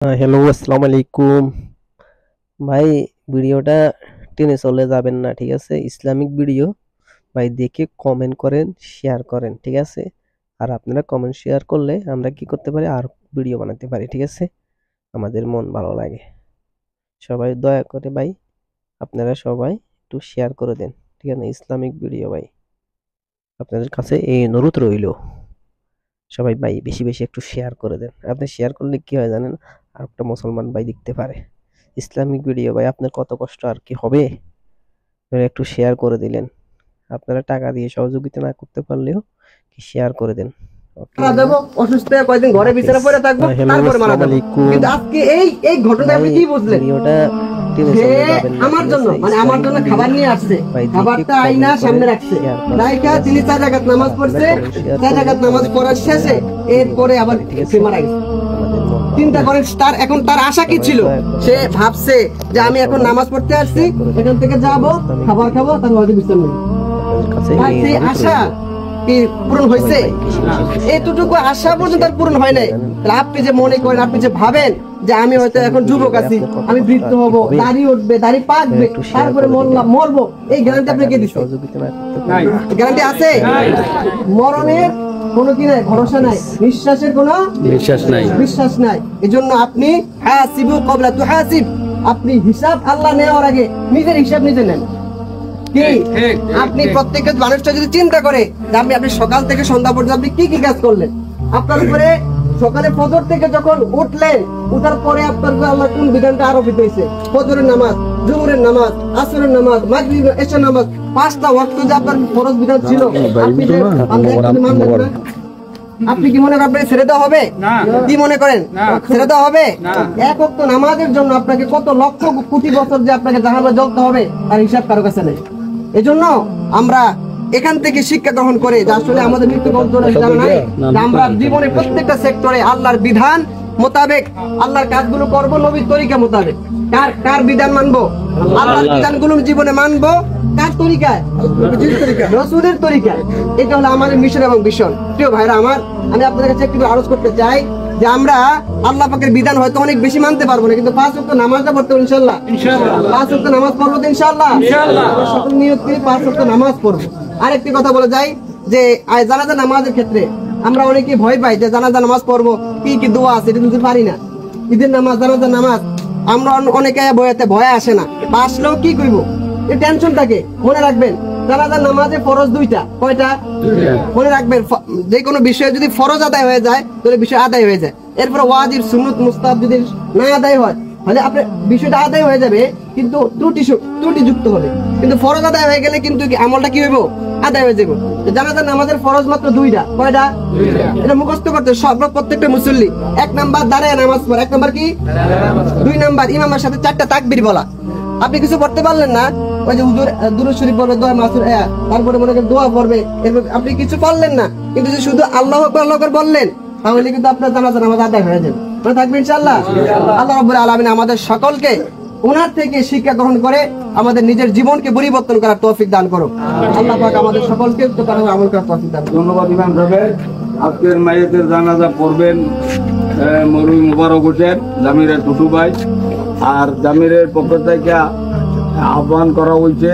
Hello, আসসালামু আলাইকুম। ভাই, ভিডিওটা টেনে চলে যাবেন না, ঠিক আছে? ইসলামিক ভিডিও ভাই দেখে কমেন্ট করেন, শেয়ার করেন, ঠিক আছে? আর আপনারা কমেন্ট শেয়ার করলে আমরা কি করতে পারি, আর ভিডিও বানাতে পারি, ঠিক আছে? আমাদের মন ভালো লাগে। সবাই দয়া করে ভাই, আপনারা সবাই একটু শেয়ার করে দেন, ঠিক আছে? ইসলামিক ভিডিও ভাই, আপনাদের কাছে এই অনুরোধ রইল। সবাই ভাই বেশি বেশি একটু শেয়ার করে দেন। আপনি শেয়ার করলে কি হয় জানেন? আর একটা মুসলমান ভাই দেখতে পারে ইসলামিক ভিডিও। ভাই আপনার কত কষ্ট আর কি হবে, আপনারা একটু শেয়ার করে দিলেন। আপনারা টাকা দিয়ে সহযোগিতা না করতে পারলেও কি শেয়ার করে দেন। ওকে ভাই, দেবো অসুস্থ হয়ে কয়েকদিন ঘরে বিছানা পড়ে থাকবো, হ্যালো, তারপরে মারা আসসালামু যাবো। আলাইকুম কিন্তু আজকে এই ঘটনা আপনি কি বুঝলেন? ভিডিওটা টেনে যে চলে যাবেন না, আমার ঠিক জন্য আছে? মানে আমার জন্য ইসলামিক খাবার নিয়ে আসছে, ভাই দেখে খাবারটা আইনা কমেন্ট সামনে করেন, রাখছে, শেয়ার করেন, রাইখা ঠিক তিনি আছে? 4 রাকাত নামাজ পড়ছে, 4 রাকাত নামাজ পড়ার শেষে এরপরে আবার সে মারা গেছে। আমাদের মন ভালো চিন্তা লাগে। করেন তার আশা কি ছিল? সে ভাবছে যে আমি এখন নামাজ পড়তে আসছি, এখান থেকে যাবো, খাবার খাবো, তারপর হয়তো বিশ্রাম নেব। আপনাদের কাছে তার এই সেই অনুরোধ আশা রইল। কি পূরণ হয়েছে? ভাই বেশি বেশি এতটুকু আশা পর্যন্ত তার পূরণ হয় নাই। তাহলে আপনি যে মনে করেন, আপনি যে ভাবেন যে আমি হয়তো এখন যুবক আছি, আমি বৃদ্ধ হব, দাড়ি উঠবে, দাড়ি পাকবে, তারপরে মরবো, এই গ্যারান্টি আপনাকে দিচ্ছে? সহযোগিতা না করতে পারলে গ্যারান্টি আছে? মরণের কোনো কি নাই, ভরসা নাই, নিঃশ্বাসের কোনো বিশ্বাস নাই। এজন্য আপনি হাসিবু ক্বাবলা তুহাসিব, আপনি হিসাব আল্লাহ নেওয়ার আগে নিজের হিসাব নিজে নেন। কি আপনি প্রত্যেকটা মানুষটা যদি চিন্তা করে যে আপনি সকাল থেকে সন্ধ্যা পর্যন্ত আপনি কি কি কাজ করলেন, আপনার উপরে সকালে ফজর থেকে যখন উঠলেন, উঠার পরে আপনার উপরে আল্লাহ কোন বিধানটা আরোপিত হয়েছে? ফজরের নামাজ, জোহরের নামাজ, আসরের নামাজ, মাগরিব, এশার নামাজ, 5টা ওয়াক্ত যে আপনার ফরজ বিধান ছিল, আপনি যে মানলেন না। আপনি কি মনে করেন আপনাকে ছেড়ে দেওয়া হবে? কি মনে করেন ছেড়ে দেওয়া হবে? এক ওয়াক্ত নামাজের জন্য আপনাকে কত লক্ষ কোটি বছর যে আপনাকে জাহান্নামে জ্বলতে হবে তার হিসাব কারো কাছে নেই। এজন্য আমরা এখান থেকে শিক্ষা গ্রহণ করে যে আসলে আমাদের মৃত্যু কল্পনা জানা নাই, যে আমরা জীবনে প্রত্যেকটা সেক্টরে আল্লাহর বিধান মোতাবেক আল্লাহর কাজগুলো করব, নবীর তরিকা মোতাবেক। কার বিধান মানবো? আল্লাহর বিধানগুলো জীবনে মানবো কার তরিকায়? রাসূলের তরিকায়। এটা হলো আমাদের মিশন এবং ভিশন। প্রিয় ভাইরা আমার, আমি আপনাদের কাছে একটু আরজ করতে চাই যে আমরা আল্লাহ পাকের বিধান হয়তো অনেক বেশি মানতে পারবো না, কিন্তু 5 ওয়াক্ত নামাজটা পড়তে হবে ইনশাআল্লাহ। 5 ওয়াক্ত নামাজ পড়বো তো ইনশাআল্লাহ। আমরা সকল নিয়ত করে 5 ওয়াক্ত নামাজ পড়বো। আরেকটি কথা বলে যাই যে জানাজা নামাজের ক্ষেত্রে আমরা অনেকেই ভয় পাই যে জানাজা নামাজ পড়বো, কি কি দোয়া আছে এটা কিন্তু পারি না। ঈদের নামাজ, জানাজা নামাজ আমরা অনেকে ভয়ে আসে না, বা আসলেও কি করবো এই টেনশন থাকে। মনে রাখবেন জানাজার নামাজে ফরজ 2টা। কয়টা? মনে রাখবেন, যে কোনো বিষয়ে যদি ফরজ আদায় হয়ে যায় তাহলে বিষয় আদায় হয়ে যায়। এরপর ওয়াজিব, সুন্নত, মুস্তাহাব যদি না আদায় হয় তাহলে আপনার বিষয়টা আদায় হয়ে যাবে, কিন্তু ত্রুটিযুক্ত হবে। কিন্তু ফরজ আদায় হয়ে গেলে কিন্তু আমলটা কি হইব? আদায় হয়ে যাবে। জানাজার নামাজের ফরজ মাত্র 2টা। কয়টা? এটা মুখস্থ করতে প্রত্যেকটা মুসল্লি। 1 নাম্বার দাঁড়ায় নামাজ পড়া, 1 নাম্বার কি? 2 নাম্বার ইমামের সাথে 4টা তাকবীর বলা। আপনি কিছু পড়তে পারলেন না, ওই যে হুজুর দুরূদ শরীফ পড়বে, দোয়া মাসুর, তারপরে মনে করেন দোয়া পড়বে, এরপর আপনি কিছু পারলেন না, কিন্তু যদি শুধু আল্লাহু আকবার আল্লাহু আকবার বললেন তাহলে কিন্তু আপনার জানাজা নামাজ আদায় হয়ে যাবে। মনে থাকবে ইনশাআল্লাহ। আল্লাহ রাব্বুল আলামিন আমাদের সকলকে ওনার থেকে শিক্ষা গ্রহণ করে আমাদের নিজের জীবনকে পরিবর্তন করার তৌফিক দান করুন। আল্লাহ পাক আমাদের সকলকে তার আমল করার তৌফিক দান করুন। ধন্যবাদ ইমাম সাহেব। আজকের মাইয়াতের জানাজা পড়বেন মৌলভী মোবারক হোসেন, জামিরের টুটু ভাই। আর জামিরের পক্ষ থেকে আহ্বান করা হয়েছে